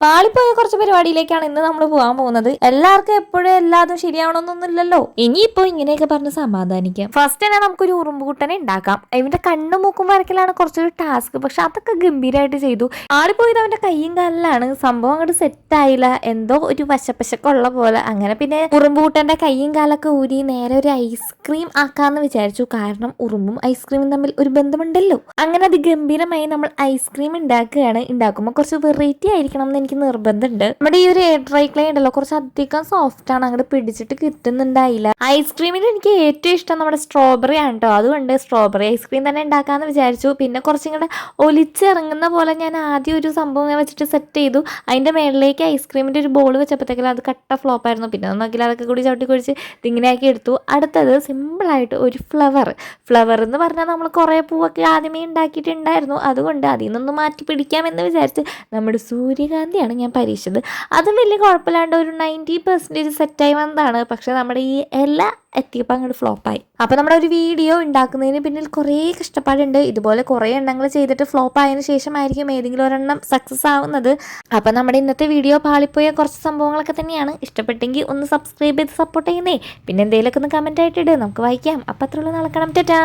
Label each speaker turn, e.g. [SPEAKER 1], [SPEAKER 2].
[SPEAKER 1] പാളിപ്പോയ കുറച്ച് പരിപാടിയിലേക്കാണ് ഇന്ന് നമ്മൾ പോകാൻ പോകുന്നത്. എല്ലാവർക്കും എപ്പോഴും എല്ലാതും ശരിയാവണമെന്നൊന്നുമില്ലല്ലോ. ഇനിയിപ്പോ ഇങ്ങനെയൊക്കെ പറഞ്ഞ് സമാധാനിക്കാം. ഫസ്റ്റ് തന്നെ നമുക്കൊരു ഉറുമ്പുകുട്ടനെ ഉണ്ടാക്കാം. ഇവന്റെ കണ്ണും മൂക്കും വരക്കലാണ് കുറച്ചൊരു ടാസ്ക്, പക്ഷെ അതൊക്കെ ഗംഭീരമായിട്ട് ചെയ്തു. ആളിപ്പോയത് അവന്റെ കയ്യും കാലിലാണ്. സംഭവം അങ്ങോട്ട് സെറ്റ് ആയില്ല, എന്തോ ഒരു വശപ്പശക്കുള്ള പോലെ. അങ്ങനെ പിന്നെ ഉറുമ്പുകുട്ടന്റെ കയ്യും കാലൊക്കെ ഊരി നേരെ ഒരു ഐസ്ക്രീം ആക്കാന്ന് വിചാരിച്ചു. കാരണം ഉറുമ്പും ഐസ്ക്രീമും തമ്മിൽ ഒരു ബന്ധമുണ്ടല്ലോ. അങ്ങനെ അതിഗംഭീരമായി നമ്മൾ ഐസ്ക്രീം ഉണ്ടാക്കുകയാണ്. ഉണ്ടാക്കുമ്പോൾ കുറച്ച് വെറൈറ്റി ആയിരിക്കണം എന്ന് എനിക്ക് നിർബന്ധമുണ്ട്. നമ്മുടെ ഈ ഒരു എയർ ഡ്രൈ ക്ലേ ഉണ്ടല്ലോ, കുറച്ച് അധികം സോഫ്റ്റ് ആണ്, അങ്ങോട്ട് പിടിച്ചിട്ട് കിട്ടുന്നുണ്ടായില്ല. ഐസ്ക്രീമിൽ എനിക്ക് ഏറ്റവും ഇഷ്ടം നമ്മുടെ സ്ട്രോബെറി ആണ് കേട്ടോ. അതുകൊണ്ട് സ്ട്രോബെറി ഐസ്ക്രീം തന്നെ ഉണ്ടാക്കാന്ന് വിചാരിച്ചു. പിന്നെ കുറച്ചും കൂടെ ഒലിച്ചിറങ്ങുന്ന പോലെ ഞാൻ ആദ്യം ഒരു സംഭവം വെച്ചിട്ട് സെറ്റ് ചെയ്തു. അതിന്റെ മേളിലേക്ക് ഐസ്ക്രീമിന്റെ ഒരു ബോൾ വെച്ചപ്പോഴത്തേക്കും അത് കട്ട ഫ്ലോപ്പ് ആയിരുന്നു. പിന്നെ നോക്കിയാൽ അതൊക്കെ കൂടി ചവിട്ടി കുഴിച്ച് ഇതിങ്ങനെയാക്കി എടുത്തു. അടുത്തത് സിമ്പിളായിട്ട് ഒരു ഫ്ലവർ എന്ന് പറഞ്ഞാൽ നമ്മൾ കുറേ പൂവൊക്കെ ആദ്യമേ ഉണ്ടാക്കിയിട്ടുണ്ടായിരുന്നു. അതുകൊണ്ട് അതിൽ നിന്നൊന്ന് മാറ്റി പിടിക്കാമെന്ന് വിചാരിച്ച് നമ്മുടെ സൂര്യകാന്തിയാണ് ഞാൻ പരീക്ഷിച്ചത്. അതും വലിയ കുഴപ്പമില്ലാണ്ട് ഒരു 90% സെറ്റായി വന്നതാണ്. പക്ഷെ നമ്മുടെ ഈ എല്ലാ എത്തിയപ്പോൾ അങ്ങോട്ട് ഫ്ലോപ്പായി. അപ്പോൾ നമ്മുടെ ഒരു വീഡിയോ ഉണ്ടാക്കുന്നതിന് പിന്നിൽ കുറേ കഷ്ടപ്പാടുണ്ട്. ഇതുപോലെ കുറേ എണ്ണങ്ങൾ ചെയ്തിട്ട് ഫ്ലോപ്പ് ആയതിനു ശേഷമായിരിക്കും ഏതെങ്കിലും ഒരെണ്ണം സക്സസ് ആവുന്നത്. അപ്പോൾ നമ്മുടെ ഇന്നത്തെ വീഡിയോ പാളിപ്പോയ കുറച്ച് സംഭവങ്ങളൊക്കെ തന്നെയാണ്. ഇഷ്ടപ്പെട്ടെങ്കിൽ ഒന്ന് സബ്സ്ക്രൈബ് ചെയ്ത് സപ്പോർട്ട് ചെയ്യുന്നേ. പിന്നെ എന്തെങ്കിലുമൊക്കെ ഒന്ന് കമൻറ്റ് ആയിട്ട് ഇട്, നമുക്ക് വായിക്കാം. അപ്പോൾ അത്രയുള്ള നടക്കണം. ടാറ്റാ.